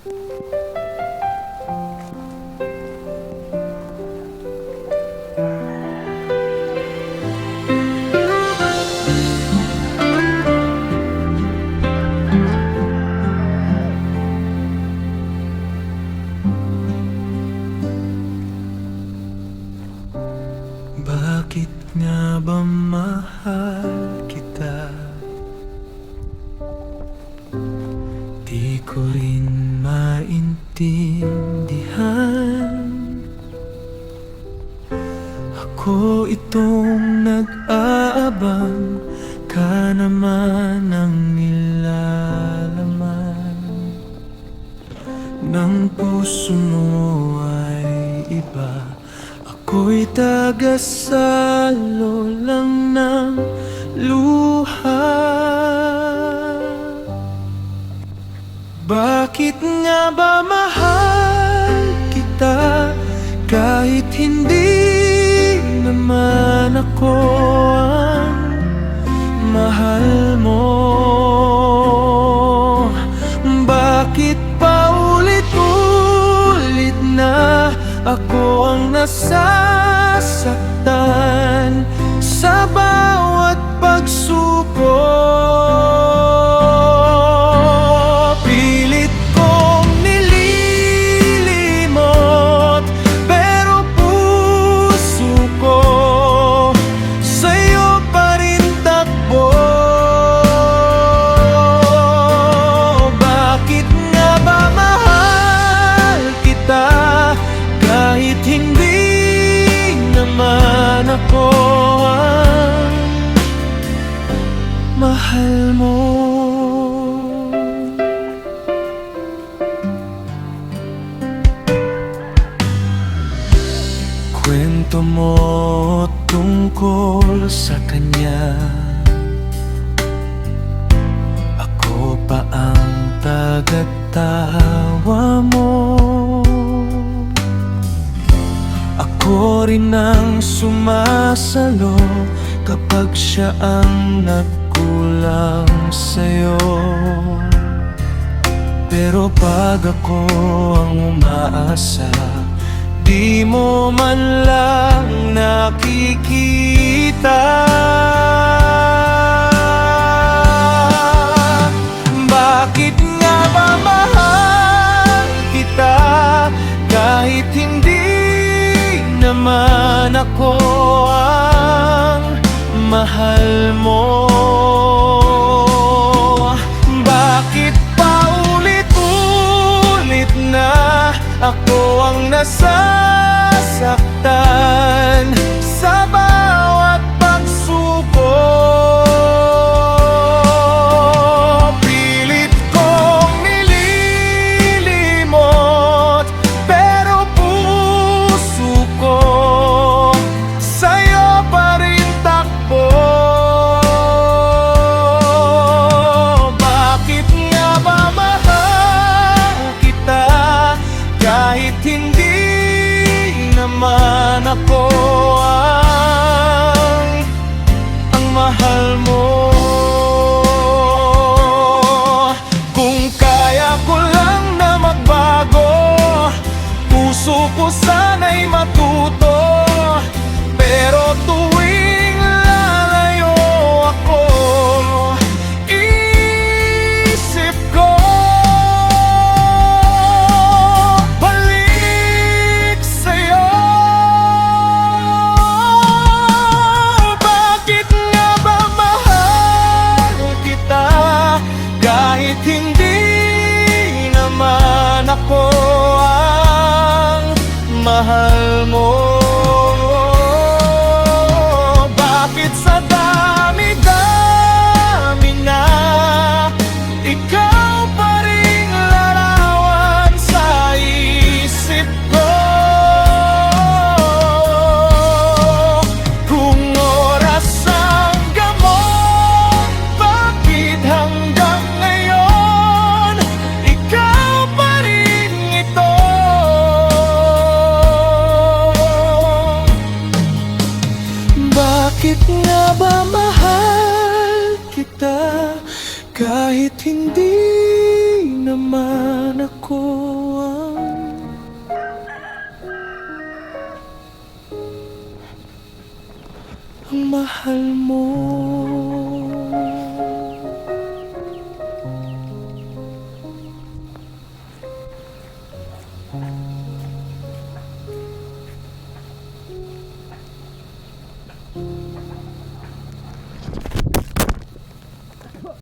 Bakit nga ba mahal kita? Di ko rin maintindihan. Ako itong nag-aabang, ka naman ang nilalaman ng puso mo ay iba. Ako'y tagasalo lang ng luha. Bakit nga ba mahal kita kahit hindi naman ako ang mahal mo? Bakit paulit-ulit na ako ang nasasaktan sa bawat pagsuko? Pilit kong nililimot, pero puso ko sa'yo pa rin takbo. Bakit nga ba mahal kita kahit hindi naman ako ang mahal mo? Kwento mo tungkol sa kanya, ako pa ang tagatawa mo. Ako rin ang sumasalo kapag siya ang nagkulang sa'yo. Pero pag ako ang umaasa, di mo man lang nakikita. Bakit nga ba mahal kita kahit hindi naman ako ang mahal mo? Bakit paulit-ulit na ako ang nasasaktan sa bawat pagsuko? Pilit kong nililimot, pero puso ko sa'yo pa rin takbo. Bakit nga ba mahal kita kahit hindi naman ako ang mahal mo? Kung kaya ko lang na magbago, puso ko sana'y matuto. Pero tuwing lalayo ako, isip ko balik sa'yo. Bakit nga ba mahal kita kahit hindi naman ako ang mahal mo? Bakit sa dami-dami na ikaw pa rin larawan sa isip ko? Kung oras ang gamot, bakit hanggang ngayon ikaw pa rin ito? Bakit nga ba mahal kita kahit hindi naman ako ang mahal mo.